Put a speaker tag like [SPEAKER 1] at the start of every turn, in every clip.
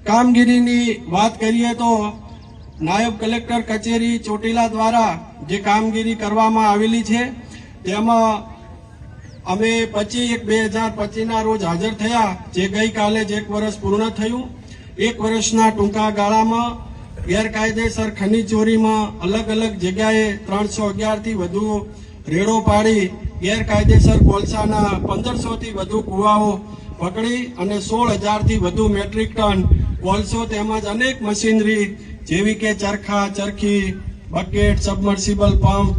[SPEAKER 1] કામગીરીની વાત કરીએ તો નાયબ કલેક્ટર કચેરી ચોટીલા દ્વારા જે કામગીરી કરવામાં આવેલી છે તેમાં અમે 25/1/2025 રોજ હાજર થયા, જે ગઈકાલે જ 1 વર્ષ પૂર્ણ થયું। 1 વર્ષના ટૂંકા ગાળામાં ગેરકાયદેસર ખનીજ ચોરીમાં અલગ અલગ જગ્યાએ 311 થી વધુ રેડો પાડી ગેરકાયદેસર કોલસાના 1500 થી વધુ કુવાઓ પકડી અને 16,000 થી વધુ મેટ્રિક ટન કોલસો તેમજ અનેક મશીનરી જેવી કે ચરખા, ચરખી, બકેટ, સબમર્સિબલ પંપ,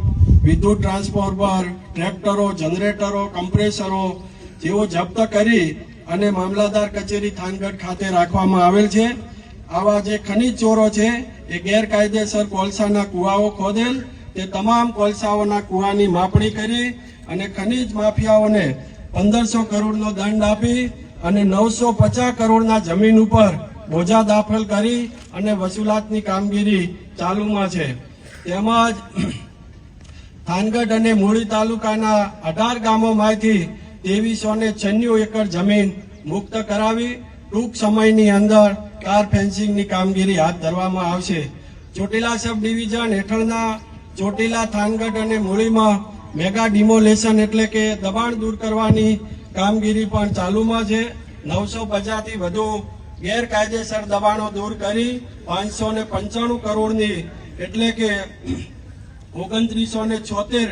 [SPEAKER 1] વિદ્યુત ટ્રાન્સફોર્મર, ટ્રેક્ટરો, જનરેટરો, કમ્પ્રેસરો જેવો જપ્ત કરી અને મામલતદાર કચેરી થાનગઢ ખાતે રાખવામાં આવેલ છે। આવા જે ખનીજ ચોરો છે એ ગેરકાયદેસર કોલસાના કુવાઓ ખોદેલ તે તમામ કોલસાઓના કુવાની માપણી કરી અને ખનીજ માફિયાઓને 1500 કરોડનો દંડ આપી અને 950 કરોડના જમીન ઉપર બોજા દાખલ કરી અને વસૂલાતની કામગીરી ચાલુમાં છે। તેમજ થાનગઢ અને મૂળી તાલુકાના 18 ગામોમાંથી 2396 એકર જમીન મુક્ત કરાવી ટૂંક સમયની અંદર કાર ફેન્સિંગની કામગીરી હાથ ધરવામાં આવશે। ચોટીલા સબ ડિવિઝન હેઠળના ચોટીલા, થાનગઢ અને મૂળીમાં મેગા ડિમોલેશન એટલે કે દબાણ દૂર કરવાની કામગીરી પણ ચાલુમાં છે। 950 થી વધુ ગેરકાયદેસર દબાણો દૂર કરી 595 કરોડની એટલે કે 2976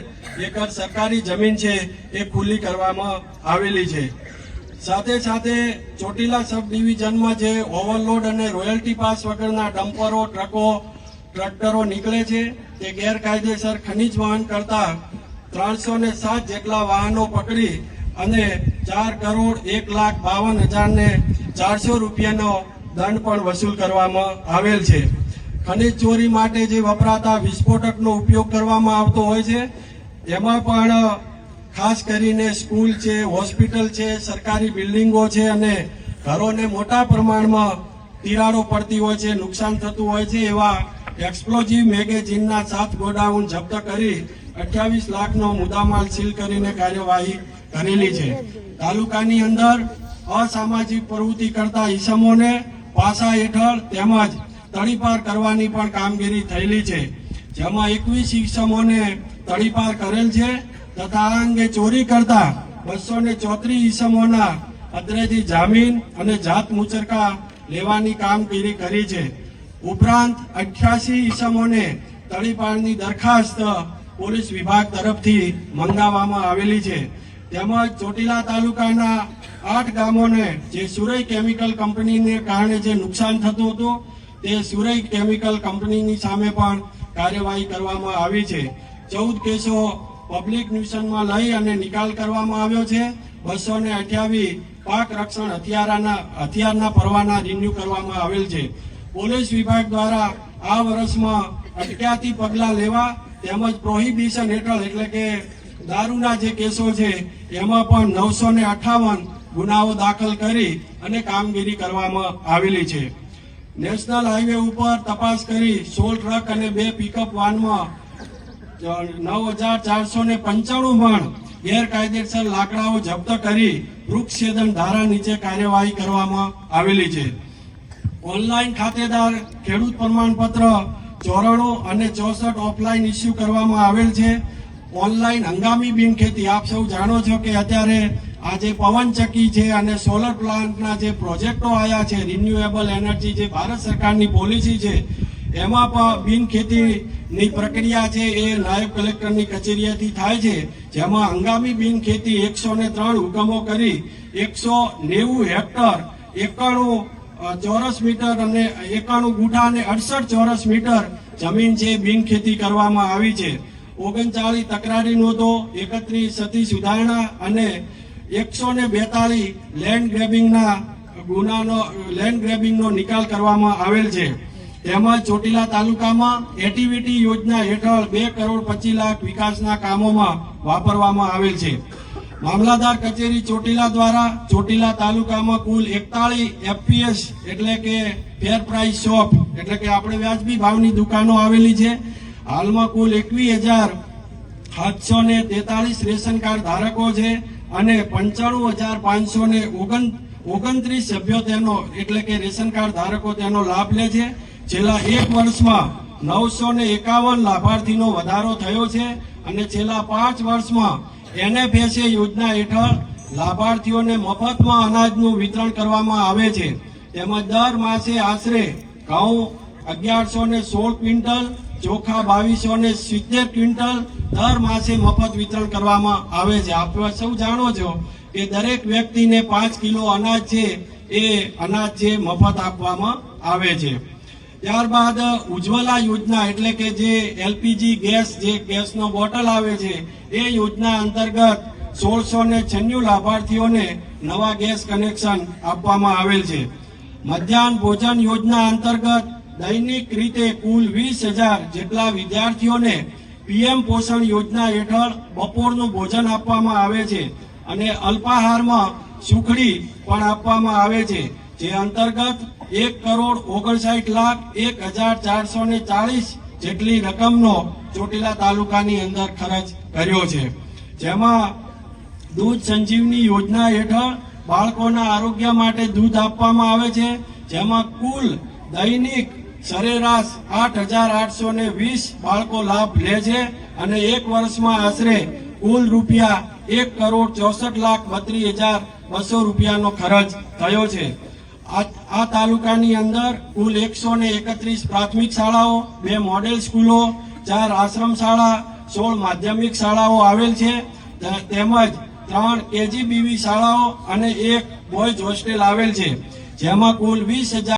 [SPEAKER 1] એકર સરકારી જમીન છે એ ખુલ્લી કરવામાં આવેલી છે। સાથે સાથે ચોટીલા સબ ડિવિઝનમાં જે ઓવરલોડ અને રોયલ્ટી પાસ વગરના ડમ્પરો, ટ્રકો, ટ્રેક્ટરો નીકળે છે તે ગેરકાયદેસર ખનીજ વહન કરતા 307 જેટલા વાહનો પકડી અને 4,01,52,400 રૂપિયાનો દંડ પણ વસૂલ કરવામાં આવેલ છે। ખનીજ ચોરી માટે જે વપરાતા વિસ્ફોટકનો ઉપયોગ કરવામાં આવતો હોય છે એમાં પણ ખાસ કરીને સ્કૂલ છે, હોસ્પિટલ છે, સરકારી બિલ્ડિંગો છે અને ઘરોને મોટા પ્રમાણમાં તિરાડો પડતી હોય છે, નુકસાન થતું હોય છે એવા એક્સપ્લોઝિવ મેગેઝીનના 7 ગોડાઉન જપ્ત કરી 28 લાખનો મુદ્દામાલ સીલ કરીને કાર્યવાહી કરેલી છે। તાલુકાની અંદર અસામાજિક પ્રવૃત્તિ કરતા ઈસમોને પાસા હેઠળ તેમજ તડીપાર કરવાની પણ કામગીરી થયેલી છે, જેમાં 21 ઈસમોને તડીપાર કરેલ છે તથા આ અંગે ચોરી કરતા 234 ઈસમોના અદરેથી જામીન અને જાત મુચરકા લેવાની કામગીરી કરી છે। ઉપરાંત 88 ઈસમોને તડીપારની દરખાસ્ત પોલીસ વિભાગ તરફથી મંગાવવામાં આવેલી છે। તેમજ ચોટીલા તાલુકાના 8 ગામોને જે સુરઈ કેમિકલ કંપનીને કારણે જે નુકસાન થતું હતું તે સુરઈ કેમિકલ કંપનીની સામે પણ કાર્યવાહી કરવામાં આવી છે। 14 કેસો પબ્લિક ન્યુસન્સમાં લઈ અને નિકાલ કરવામાં આવ્યો છે। 228 પાક રક્ષણ હથિયારના પરવાના રિન્યુ કરવામાં આવેલ છે। પોલીસ વિભાગ દ્વારા આ વર્ષમાં અટક્યાથી પગલાં લેવા તેમજ પ્રોહિબિશન હેઠળ એટલે કે દારૂના જે કેસો છે એમાં પણ 958 ગુનાઓ દાખલ કરી અને કામગીરી કરવામાં આવેલી છે। નેશનલ હાઈવે ઉપર તપાસ કરી 16 ટ્રક અને 2 પિકઅપ વાનમાં 9,495 મણ ગેરકાયદેસર લાકડાઓ જપ્ત કરી વૃક્ષછેદન ધારા નીચે કાર્યવાહી કરવામાં આવેલી છે। ઓનલાઈન ખાતેદાર ખેડૂત પ્રમાણપત્ર 94 અને 64 ઓફલાઈન ઇસ્યુ કરવામાં આવેલ છે। ઓનલાઈન હંગામી બિનખેતી આપ સૌ જાણો છો કે અત્યારે આ જે પવનચક્કી છે અને સોલર પ્લાન્ટના જે પ્રોજેક્ટો આવ્યા છે, રિન્યુએબલ એનર્જી જે ભારત સરકારની પોલિસી છે એમાં પણ બિનખેતીની પ્રક્રિયા છે એ નાયબ કલેક્ટરની કચેરીએથી થાય છે, જેમાં હંગામી બિનખેતી 103 હુકમો કરી 190 હેક્ટર 91 ચોરસ મીટર અને 91 ગુઠા અને 68 ચોરસ મીટર જમીન છે બિનખેતી કરવામાં આવી છે। 39 તકરારી નોંધો, 31 સતી સુધારણા અને 142 લેન્ડ ગ્રેબિંગનો નિકાલ કરવામાં આવેલ છે। તેમજ ચોટીલા તાલુકામાં એટીવીટી યોજના હેઠળ 2,25,00,000 વિકાસના કામોમાં વાપરવામાં આવેલ છે। મામલતદાર કચેરી ચોટીલા દ્વારા ચોટીલા તાલુકામાં કુલ 41 એફપીએસ એટલે કે ફેર પ્રાઇસ શોપ એટલે કે આપણે વ્યાજબી ભાવની દુકાનો આવેલી છે। હાલમાં કુલ 21,743 રેશન કાર્ડ ધારકો છે અને 95,539 29 સભ્યો તેનો એટલે કે રેશન કાર્ડ ધારકો તેનો લાભ લે છે. છેલ્લા 1 વર્ષમાં 951 લાભાર્થીનો વધારો થયો છે અને છેલ્લા 5 વર્ષમાં NFSA યોજના હેઠળ લાભાર્થીઓને મફતમાં અનાજનું વિતરણ કરવામાં આવે છે. તેમજ દર માસે આશરે ઘઉં 1116 ક્વિન્ટલ, ચોખા 2270 ક્વિન્ટલ દર માસે મફત વિતરણ કરવામાં આવે છે. આપ સૌ જાણો છો કે દરેક વ્યક્તિને 5 કિલો અનાજ છે એ અનાજ છે મફત આપવામાં આવે છે. ત્યારબાદ ઉજ્જવલા યોજના એટલે કે જે LPG ગેસ જે ગેસનો બોટલ આવે છે એ યોજના અંતર્ગત 1696 લાભાર્થીઓને નવા ગેસ કનેક્શન આપવામાં આવેલ છે. મધ્યાહન ભોજન યોજના અંતર્ગત દૈનિક રીતે કુલ 20,000 જેટલા વિદ્યાર્થીઓને PM પોષણ યોજના હેઠળ બપોરનું ભોજન આપવામાં આવે છે અને અલ્પાહારમાં સુખડી પણ આપવામાં આવે છે, જે અંતર્ગત 1,59,01,440 જેટલી રકમનો ચોટીલા તાલુકાની અંદર ખર્ચ કર્યો છે. જેમાં દૂધ સંજીવની યોજના હેઠળ બાળકોના આરોગ્ય માટે દૂધ આપવામાં આવે છે, જેમાં કુલ દૈનિક સરેરાશ 8,820 બાળકો લાભ લે છે અને 1 વર્ષમાં આશરે કુલ રૂપિયા 1,64,32,200 રૂપિયાનો ખર્ચ થયો છે. આ તાલુકાની અંદર કુલ 131 પ્રાથમિક શાળાઓ, 2 મોડેલ સ્કૂલો, 4 આશ્રમ શાળા, 16 માધ્યમિક શાળાઓ આવેલ છે, તેમજ 3 KGBV શાળાઓ અને 1 બોયઝ હોસ્ટેલ આવેલ છે, જેમાં કુલ 20,000